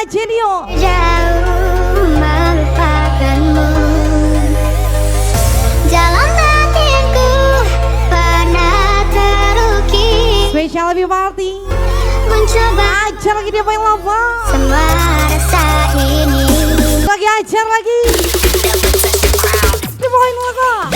Genio. Jauh melupakanmu, jalan batinku pernah terukir. Spesial Happy Party. Mencoba Ajar lagi dia main lava. semua rasa ini. Lagi ajar lagi. Dia main lava.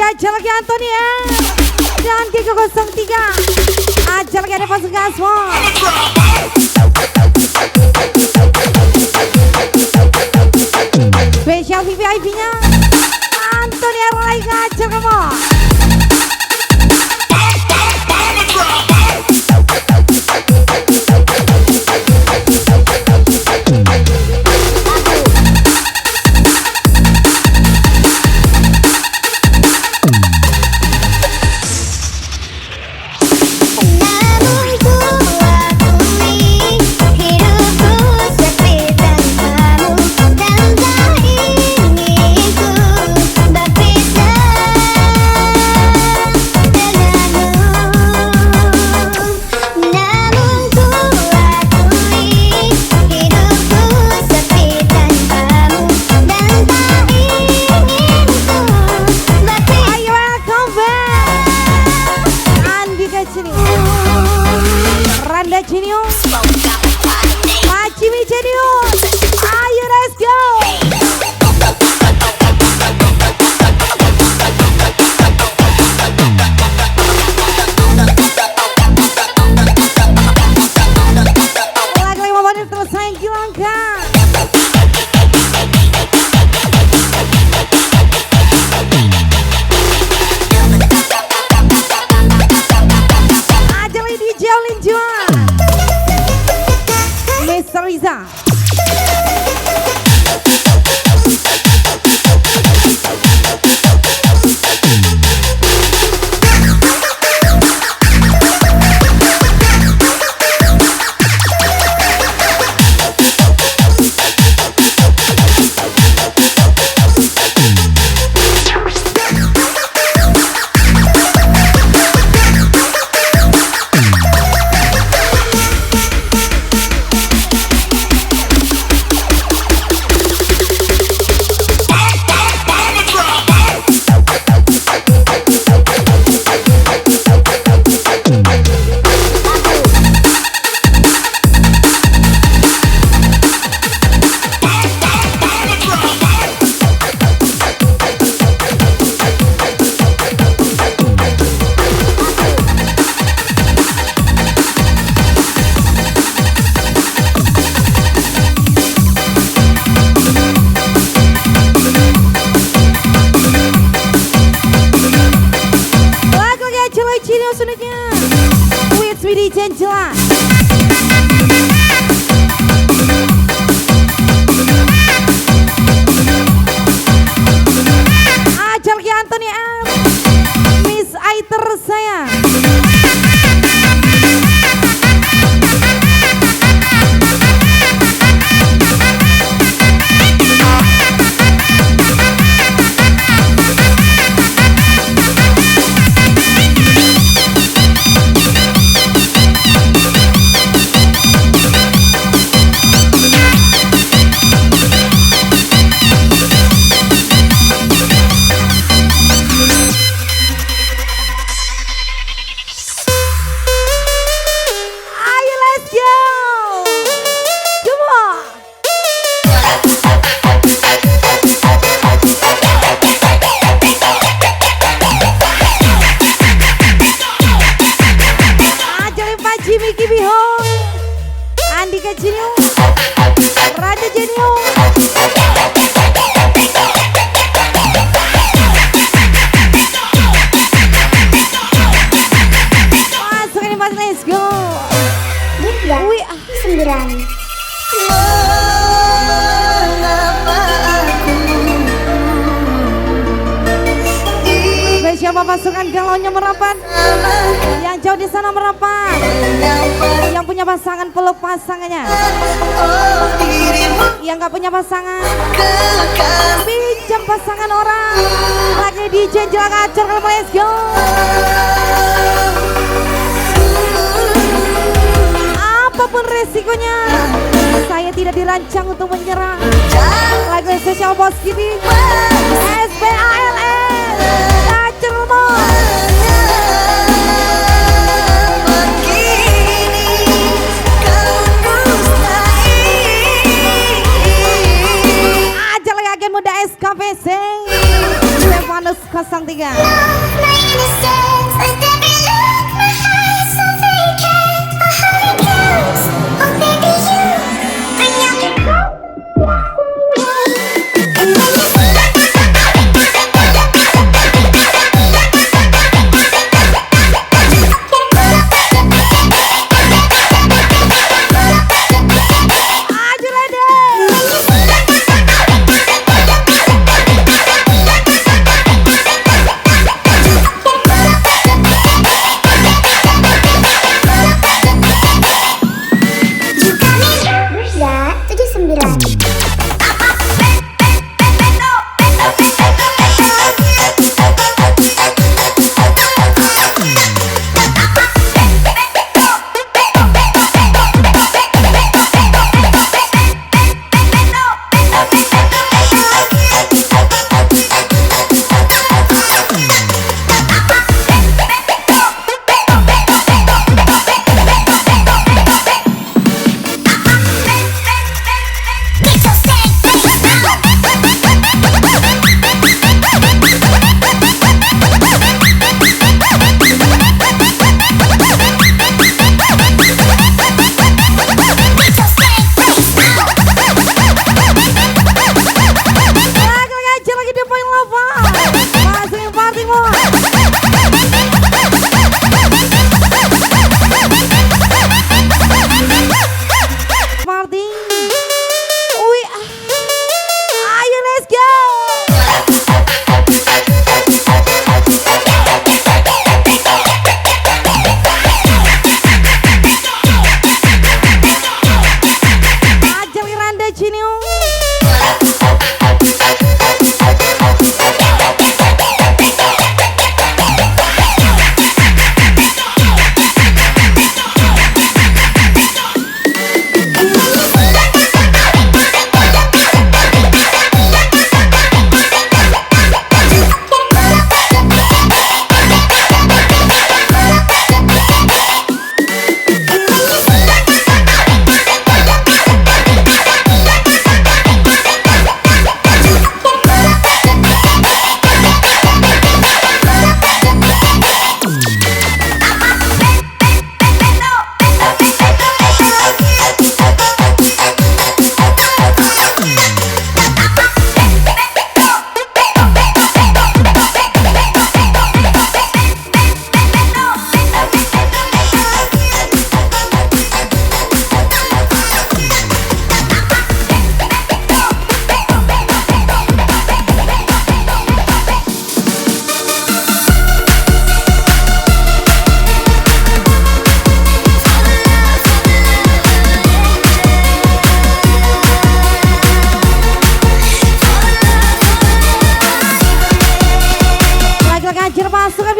Ajar lagi Antoni ya. Dan Kiko 03. Ajar lagi ada pasukan Gasmo. Spesial VIP-nya Antoni Rai ngajar kamu. Randa Genio, Macimi Genio, ayo let's go. Lagi 5 menit terus saya hilangkan. Ajar di Jolin Juan. Mr. Riza. pasukan galaunya merapat. Yang jauh di sana merapat. Yang punya pasangan peluk pasangannya. Yang gak punya pasangan pinjam pasangan orang. Lagi DJ Jelak Acor, let's go. Apapun resikonya, saya tidak dirancang untuk menyerah. Lagu spesial Bos Gini SPALN Acor aja lagi agen muda SKPC Stefanus 03.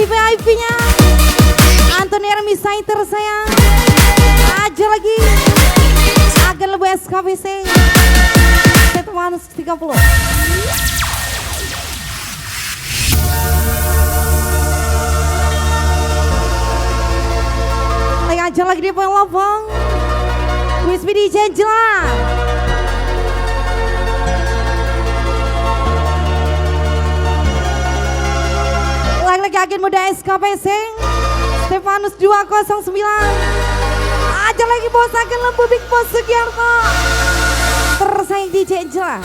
VIP-nya Anthony Hermisa tersayang. Aja lagi agak lebih SKPC Stefanus 30. Lagi aja lagi di poin lobang Wispy DJ Jelak. Lagi agen muda SKPC Stefanus 209. Aja lagi bos agen lembu Big Boss Sugiarto tersayang DJ Jelak.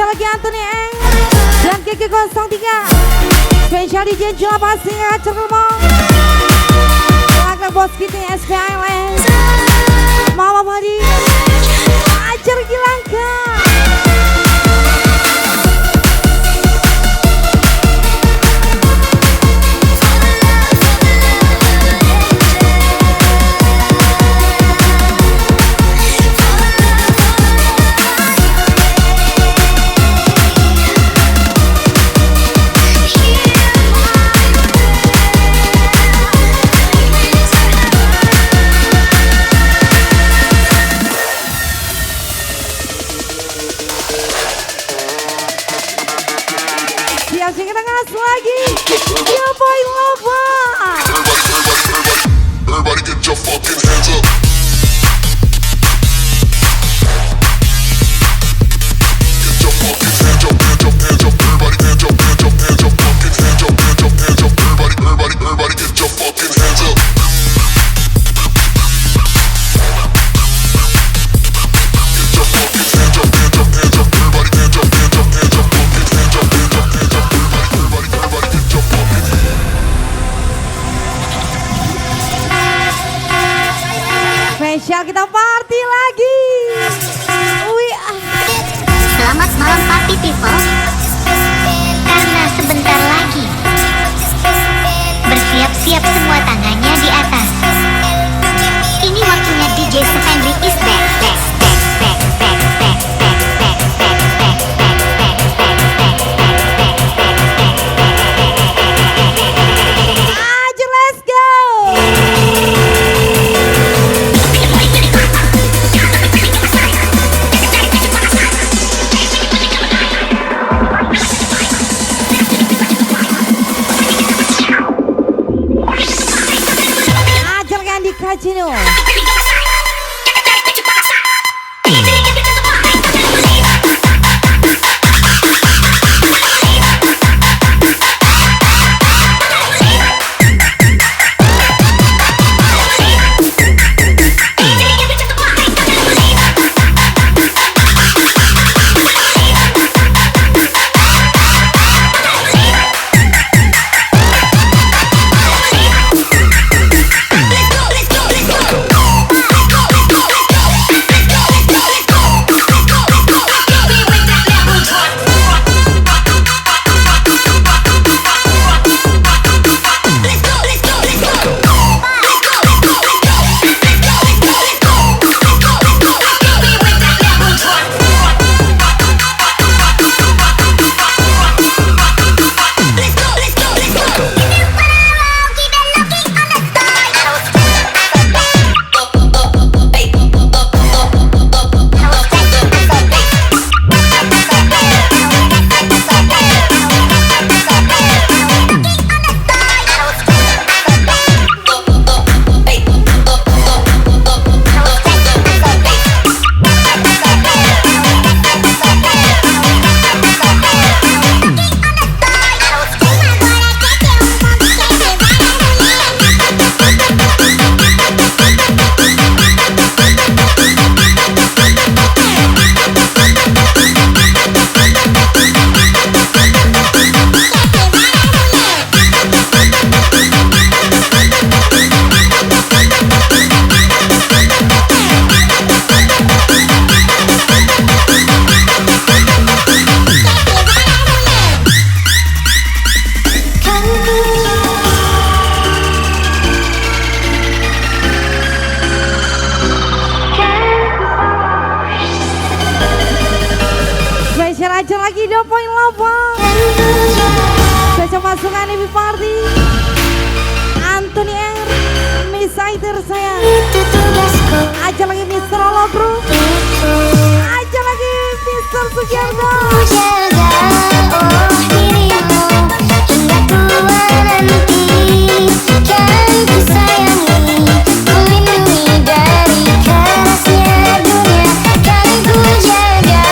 Lagi Anthony Eng dan Kiki 03 spesial DJ Jela pasti acar ngomong lagu bos kita SP Island Mama Madi ajar gilangka. Siap kita ngas lagi. Ya boy lova. Everybody get your fucking hands up. Get your fucking hands up, hands up, hands up. Everybody hands up, hands up, hands up. Fucking hands up, hands up, hands up. Everybody get your fucking hands up. Get your fucking hands up, hands up, hands up. Everybody hands up, hands up, hands up. Fucking hands up, hands up, hands up. Everybody get your fucking hands up. Spesial kita party lagi. Selamat malam party people. Karena sebentar lagi bersiap-siap semua tangannya di atas. Ini waktunya DJ Spendry is back, back, back, back, back, back, back, back, back, back, back, back, back, back, back, back. Aja let's go. Ajarkan di Kajino. lagi tersayang. Itu tugasku. Aja lagi Mr. Olo bro. Aja lagi Mr. Sugiarto. Ku jaga oh dirimu hingga tua nanti. Kan ku sayangi, ku lindungi dari kerasnya dunia. Kan ku jaga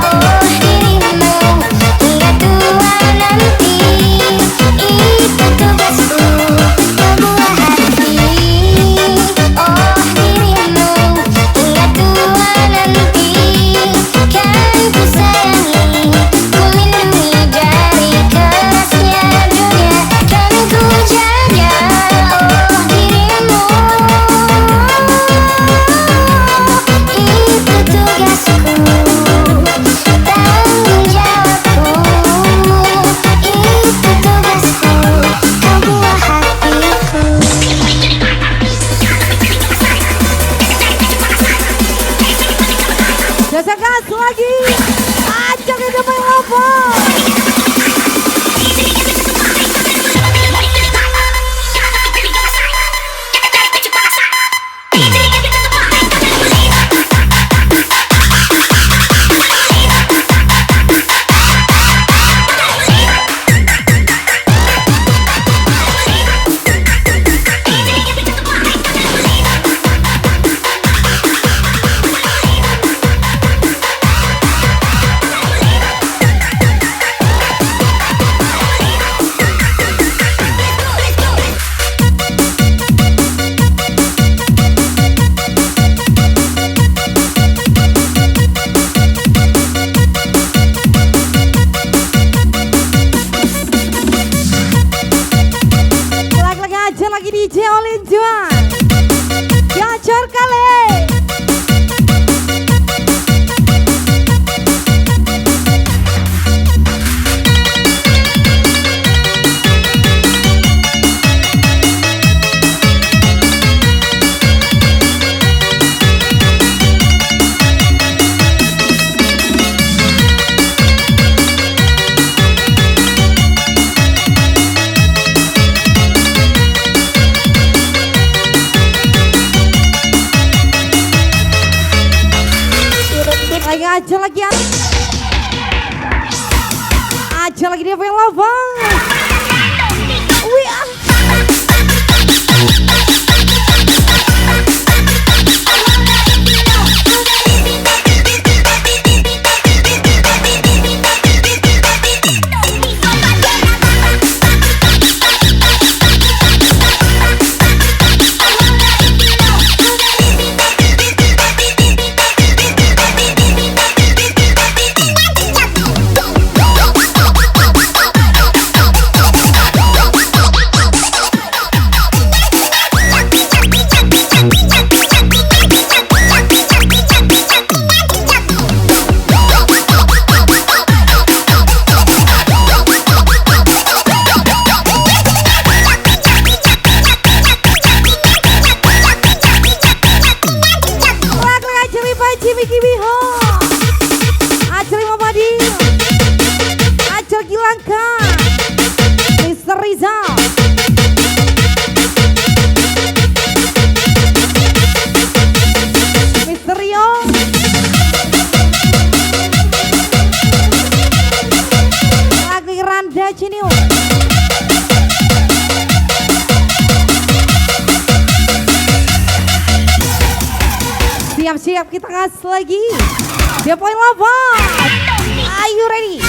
oh dirimu hingga tua nanti. Itu tugasku, sebuah hati. Oh dirimu hingga tua nanti. Kan ku sayangi, ku lindungi dari kerasnya dunia. Kan ku jaga oh dirimu. Itu tugasku, tanggung jawabku. Itu tugasku, sebuah hatiku. Jasa gas lagi. Aja lagi main lobo. Lagi aja lagi DJ Olin Juan. Gacor kali. Lagi aja lagi dia pengen lobang. Wih ah. Jimmy Kibiho, Acer Mamadi, Acer Gilangka, Mr. Rizal, Mr. Rio, lagi Randa Ciniu. Siap-siap kita gas lagi. Dia poin 8. Are you ready?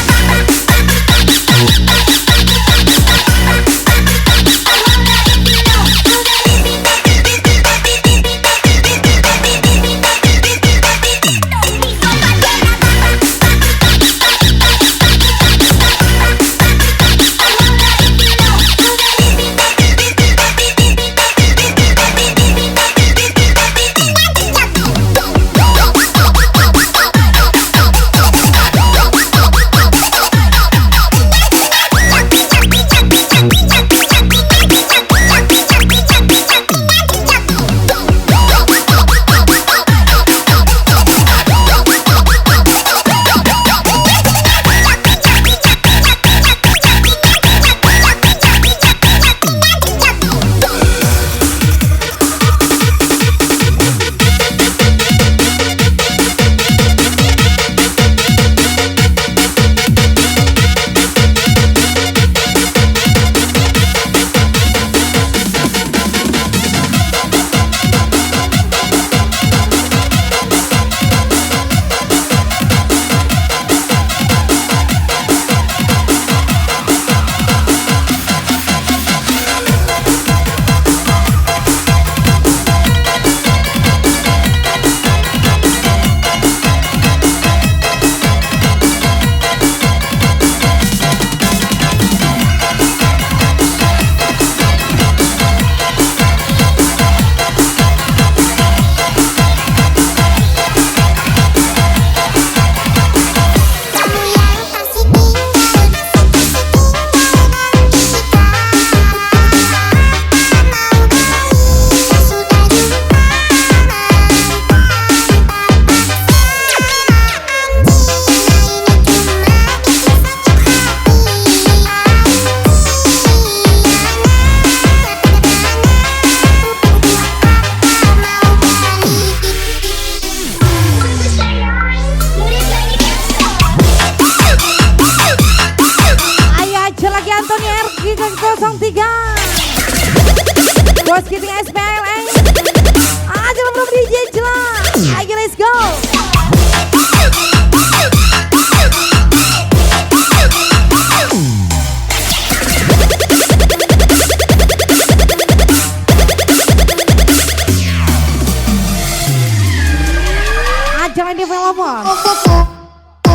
Online Development.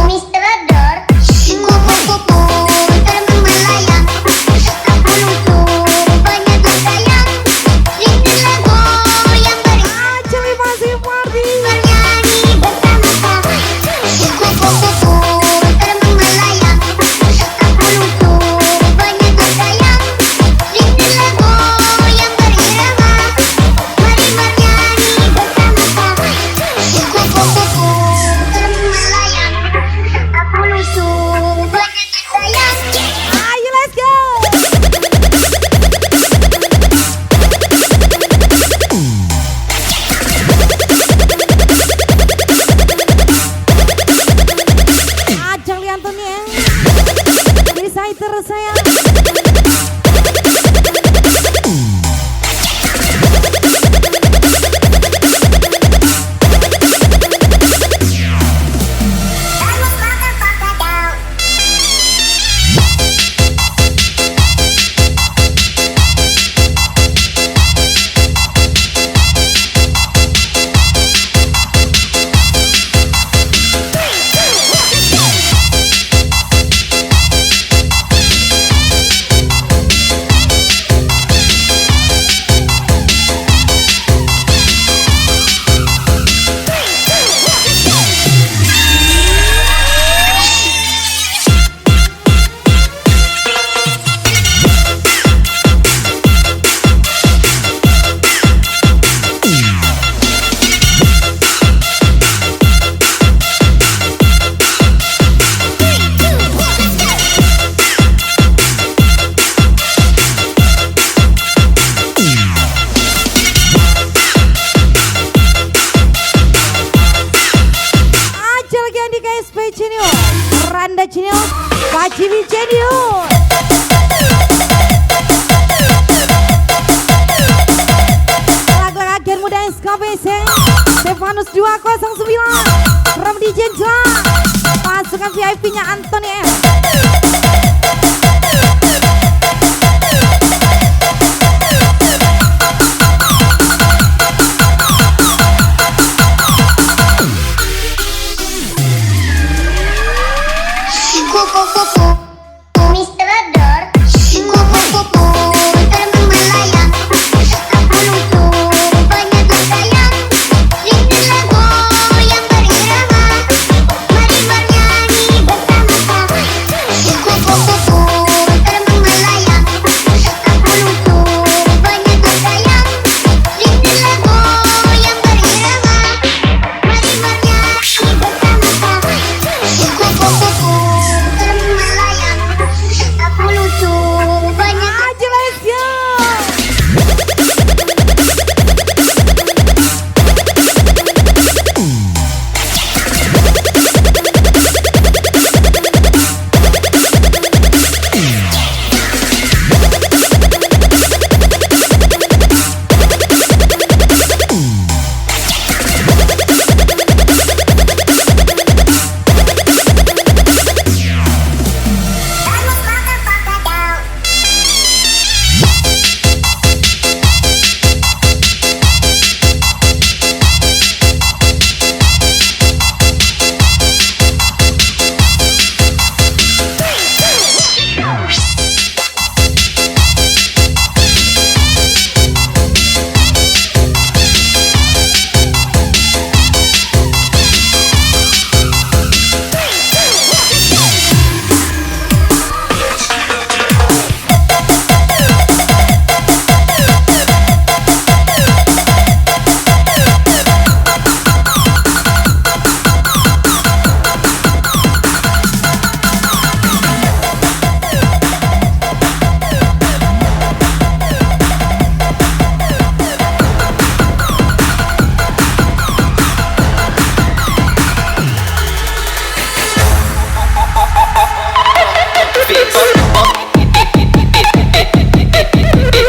Mr. Ador, kupu-kupu terbang melayang. Aku lumpur banyak bersayang. Rindulah goyang beriang. Celi masih party. Bernyanyi bersama-sama. Kupu-kupu terbang melayang. Aku lumpur banyak bersayang. Rindulah goyang berirama. Mari bernyanyi bersama-sama. Kupu-kupu terbang melayang. Aku lusuh banyak bersayang. Ayo let's go. Ajak lihat tuh nih ya. Bisa terus saya. Vamos makan papadao. Ajak lagi Andika SP Junior, Randa Junior, Pajiwi Junior. Lagu-lagu agen muda SKPC Stefanus 209 Ram DJ Jela. Pasukan VIP-nya Anthony M. Kupu-kupu Mr. Ador, kupu-kupu terbang melayang. Aku lumpur banyak bersayang. Rindulah goyang berirama. Mari bernyanyi bersama-sama. Kupu-kupu terbang melayang. Aku lumpur banyak bersayang. Rindulah goyang berirama. Mari bernyanyi bersama-sama. Kupu-kupu terbang melayang. Aku lusuh banyak. Aja let's go. Vamos makan papadao.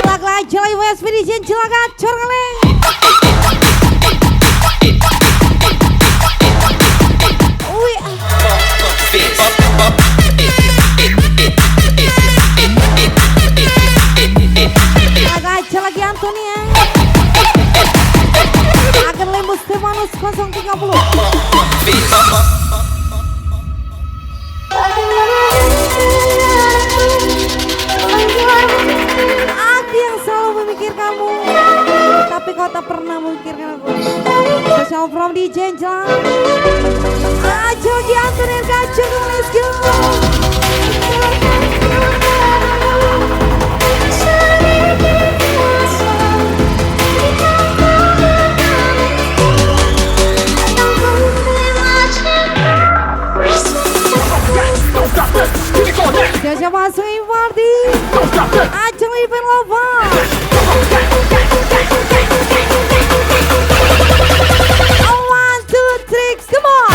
Lagu-lagu Jelai West Expedition Jela gacor kali. Wih, lagu aja lagi Anthony ya. Akan Lembus Stefanus 030. kau tak pernah memikirkan aku. Special from DJ Angela. Ajo lagi Antonin Kacung, let's go. Siapa masuk party? Ajeng event lover. 1, 2, 3, come on.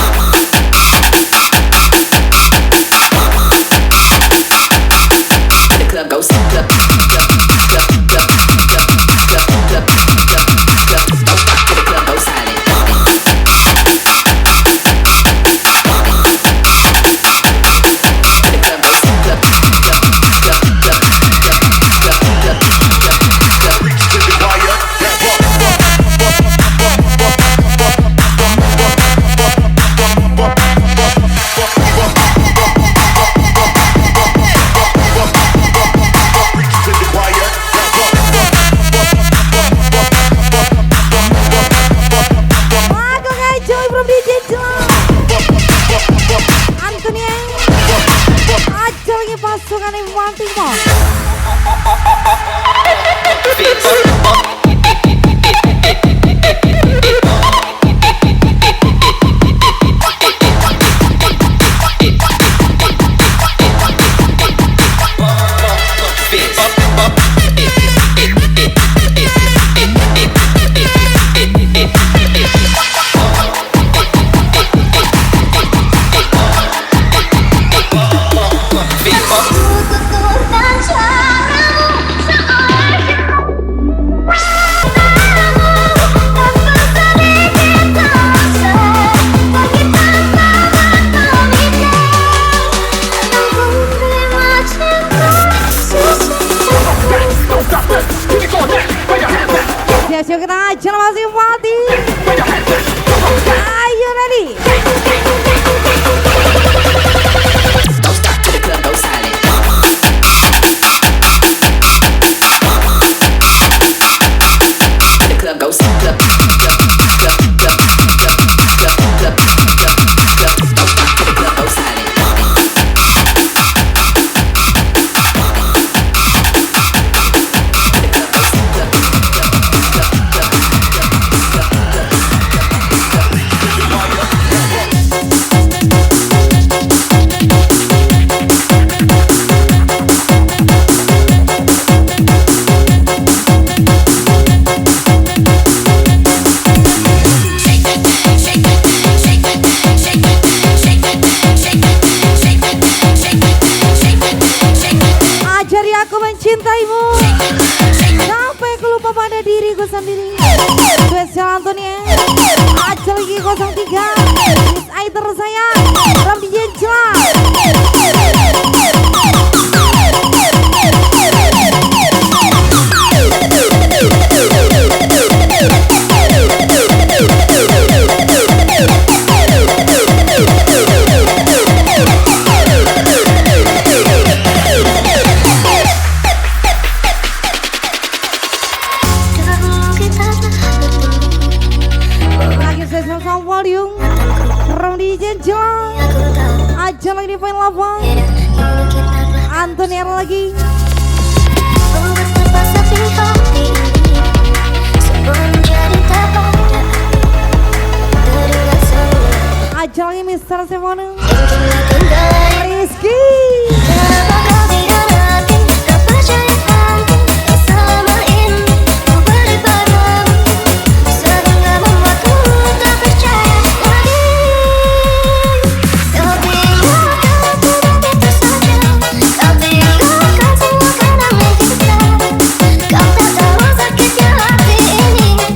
The club goes club, club, club, club, club, club, club, club, club. Don't stop till the club goes silent. Pasukan Iwan Timor. Siap kita aja masih mati. Ayo ready. Don't stop till the club goes silent. The club goes club, club, club, club, club, club, club, club, club. Don't stop till the club goes silent. Ajari aku mencintaimu sampai ku lupa pada diriku sendiri. Spesial Antonia. Aja lagi 03. Miss Aider sayang. Ram DJ Angela. Lagi spesial sama volume. Ram DJ Angela. Aja lagi di Fine Lava. Antonia lagi. Aja lagi Mr. Semono. Rizky. Kau tak tahu sakitnya hati ini.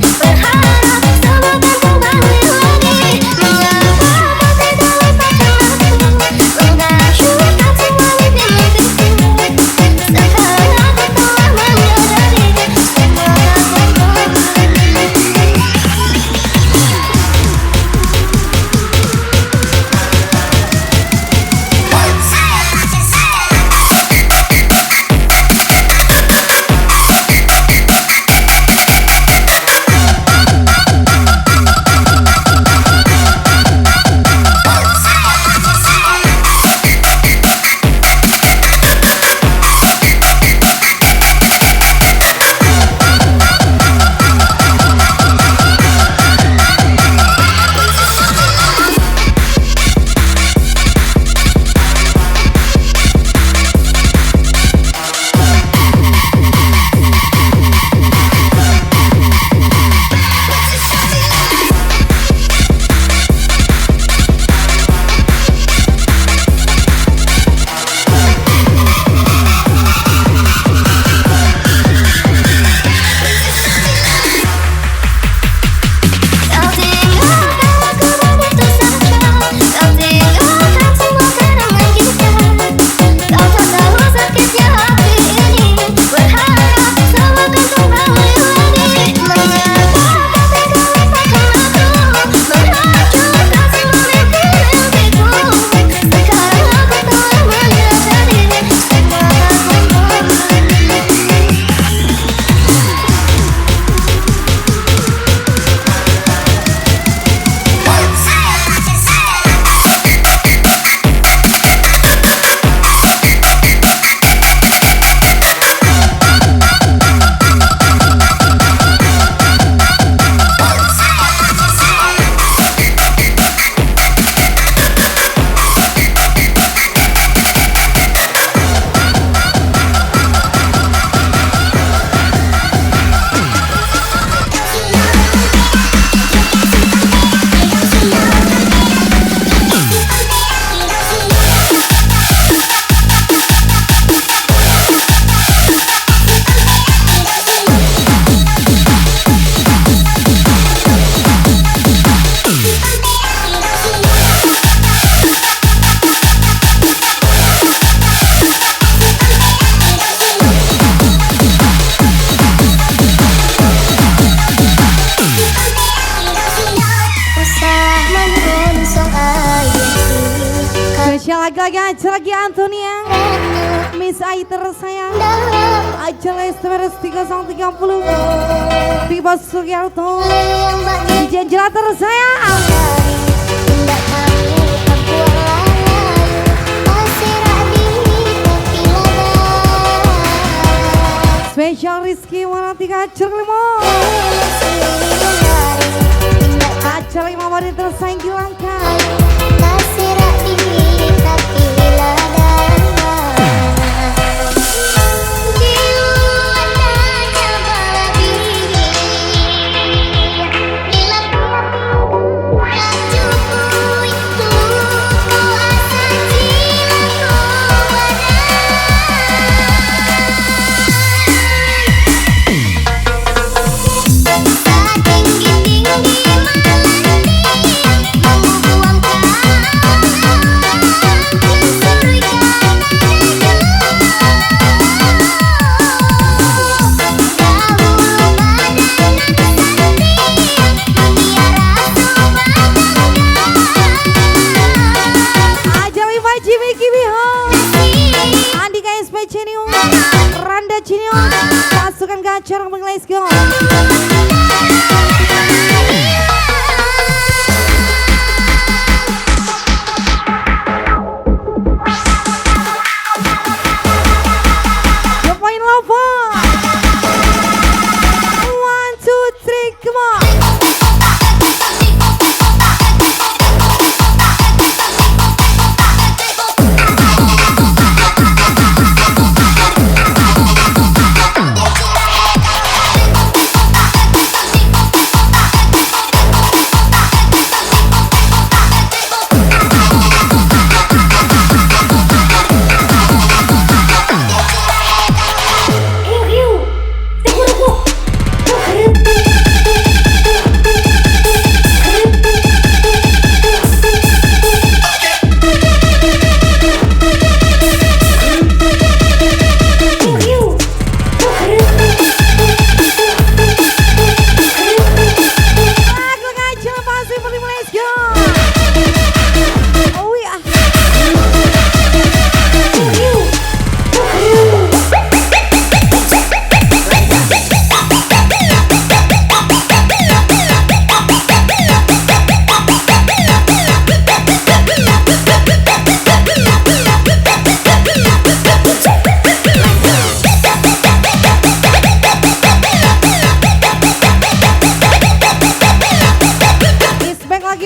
Lagi-lagi aja lagi Antonia, Miss Ai tersayang, aja Lester 330, Bimo Sugiarto, DJ Angela tersayang. Spesial Rizky Wanatika Cerlimo, aja lima wanita tersayang hilangkan. Pasukan gacor let's go. Your point lover. 1, 2, 3, come on.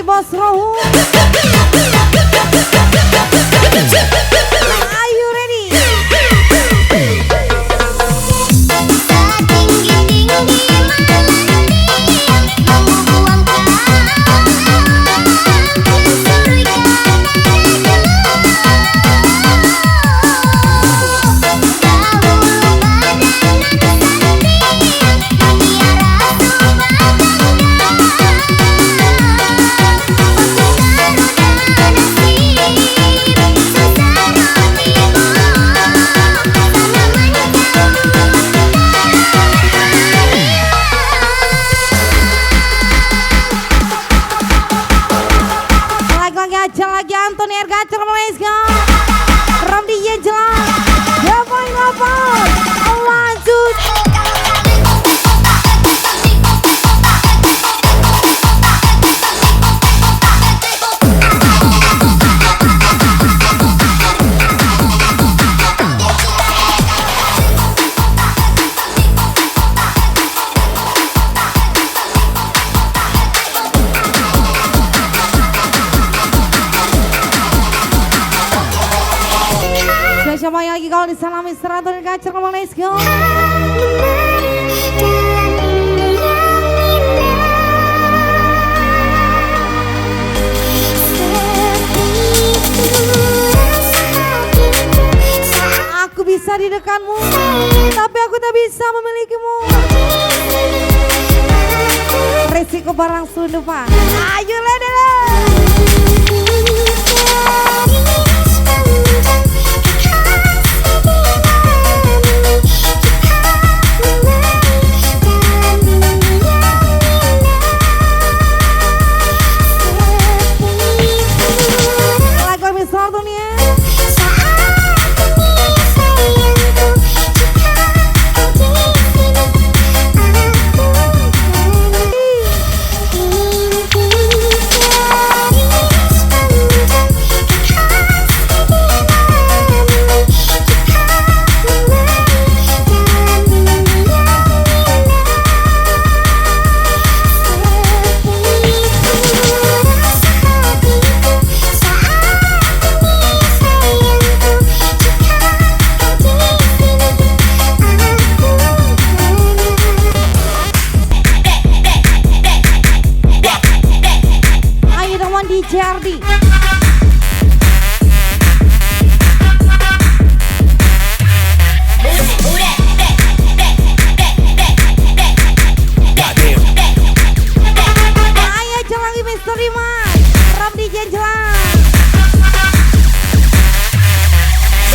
Bos Rohu, are you ready? Aja lagi Anthony Ergacer Malaysia Ram DJ jelas ya poin apa lanjut siapa lagi kalau disalami seratus Ergacer let's go. Aku bisa di dekatmu, tapi aku tak bisa memilikimu. Resiko barang sundupan. Ayo lah.